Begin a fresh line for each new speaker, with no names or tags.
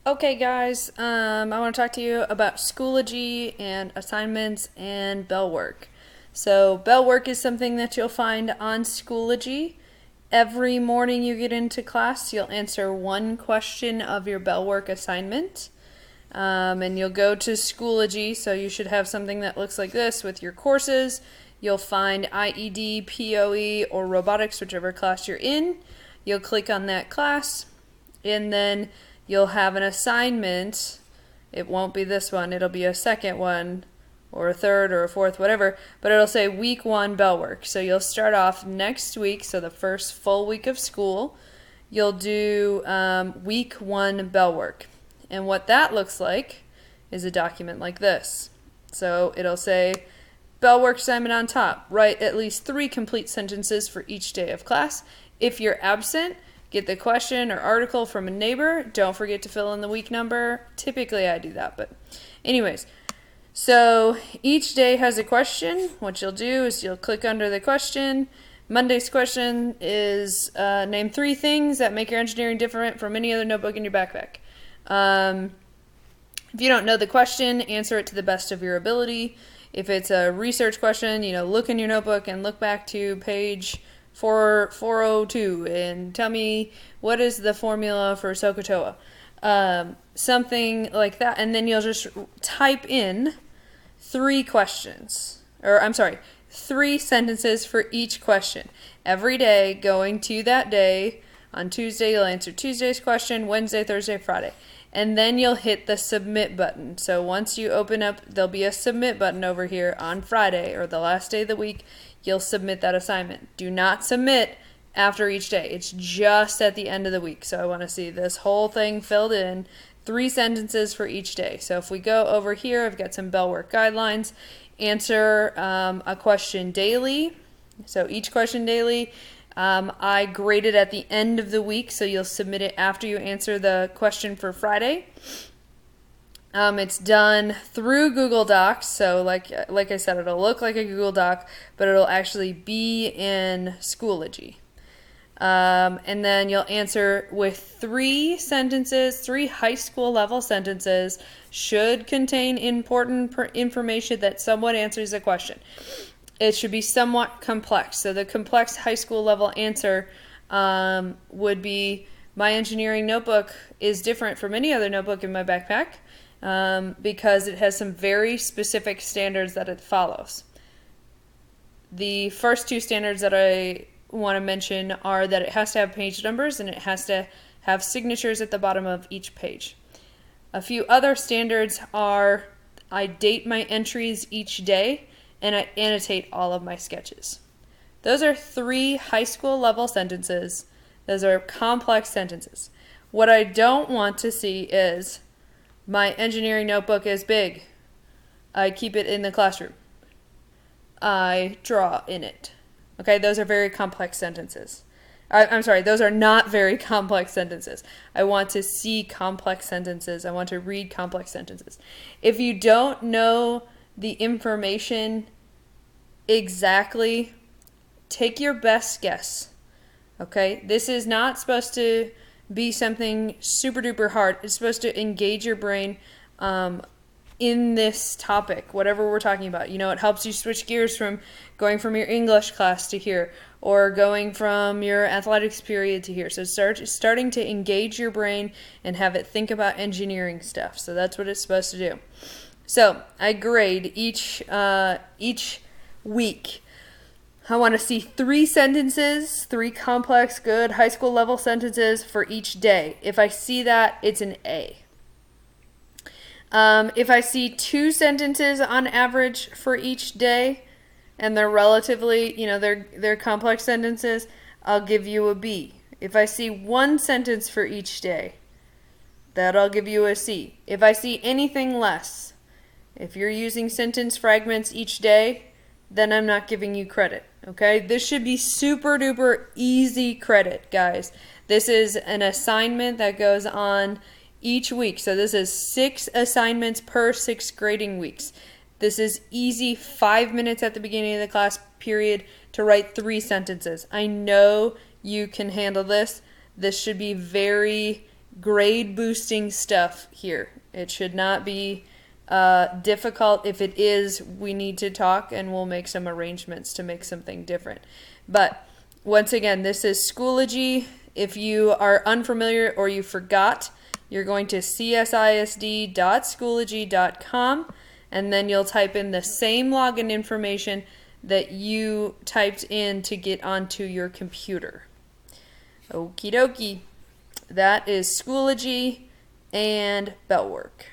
Okay, guys, I want to talk to you about Schoology and assignments and Bellwork. So, Bellwork is something that you'll find on Schoology. Every morning you get into class, you'll answer one question of your Bellwork assignment. And you'll go to Schoology, so you should have something that looks like this with your courses. You'll find IED, POE, or robotics, whichever class you're in. You'll click on that class, and then you'll have an assignment. It won't be this one, it'll be a second one, or a third, or a fourth, whatever, but it'll say week 1 Bellwork. So you'll start off next week, so the first full week of school, you'll do week 1 Bellwork. And what that looks like is a document like this. So it'll say Bellwork assignment on top. Write at least 3 complete sentences for each day of class. If you're absent, get the question or article from a neighbor. Don't forget to fill in the week number. Typically I do that, but anyways. So each day has a question. What you'll do is you'll click under the question. Monday's question is name 3 things that make your engineering different from any other notebook in your backpack. If you don't know the question, answer it to the best of your ability. If it's a research question, look in your notebook and look back to page 402 and tell me what is the formula for SOHCAHTOA. Something like that, and then you'll just type in 3 questions, or I'm sorry, 3 sentences for each question. Every day going to that day. On Tuesday, you'll answer Tuesday's question, Wednesday, Thursday, Friday. And then you'll hit the submit button. So once you open up, there'll be a submit button over here on Friday, or the last day of the week. You'll submit that assignment. Do not submit after each day. It's just at the end of the week. So I want to see this whole thing filled in, 3 sentences for each day. So if we go over here, I've got some Bellwork guidelines. Answer a question daily. So each question daily. I grade it at the end of the week, so you'll submit it after you answer the question for Friday. It's done through Google Docs, so like I said, it'll look like a Google Doc, but it'll actually be in Schoology. And then you'll answer with 3 sentences, 3 high school level sentences, should contain important information that someone answers a question. It should be somewhat complex. So the complex high school level answer would be, my engineering notebook is different from any other notebook in my backpack because it has some very specific standards that it follows. The first 2 standards that I want to mention are that it has to have page numbers and it has to have signatures at the bottom of each page. A few other standards are, I date my entries each day, and I annotate all of my sketches. Those are 3 high school level sentences. Those are complex sentences. What I don't want to see is, my engineering notebook is big. I keep it in the classroom. I draw in it. Okay, those are very complex sentences. I'm sorry, those are not very complex sentences. I want to see complex sentences. I want to read complex sentences. If you don't know the information exactly, take your best guess. Okay, this is not supposed to be something super duper hard. It's supposed to engage your brain in this topic, whatever we're talking about. It helps you switch gears from going from your English class to here, or going from your athletics period to here. So starting to engage your brain and have it think about engineering stuff. So that's what it's supposed to do. So I grade each week. I want to see 3 sentences, 3 complex, good high school level sentences for each day. If I see that, it's an A. If I see 2 sentences on average for each day, and they're relatively, they're complex sentences, I'll give you a B. If I see 1 sentence for each day, that'll give you a C. If I see anything less, if you're using sentence fragments each day, then I'm not giving you credit, okay? This should be super duper easy credit, guys. This is an assignment that goes on each week. So this is 6 assignments per 6 grading weeks. This is easy, 5 minutes at the beginning of the class period to write 3 sentences. I know you can handle this. This should be very grade boosting stuff here. It should not be difficult. If it is, we need to talk and we'll make some arrangements to make something different. But once again, this is Schoology. If you are unfamiliar or you forgot, you're going to csisd.schoology.com and then you'll type in the same login information that you typed in to get onto your computer. Okie dokie. That is Schoology and Bellwork.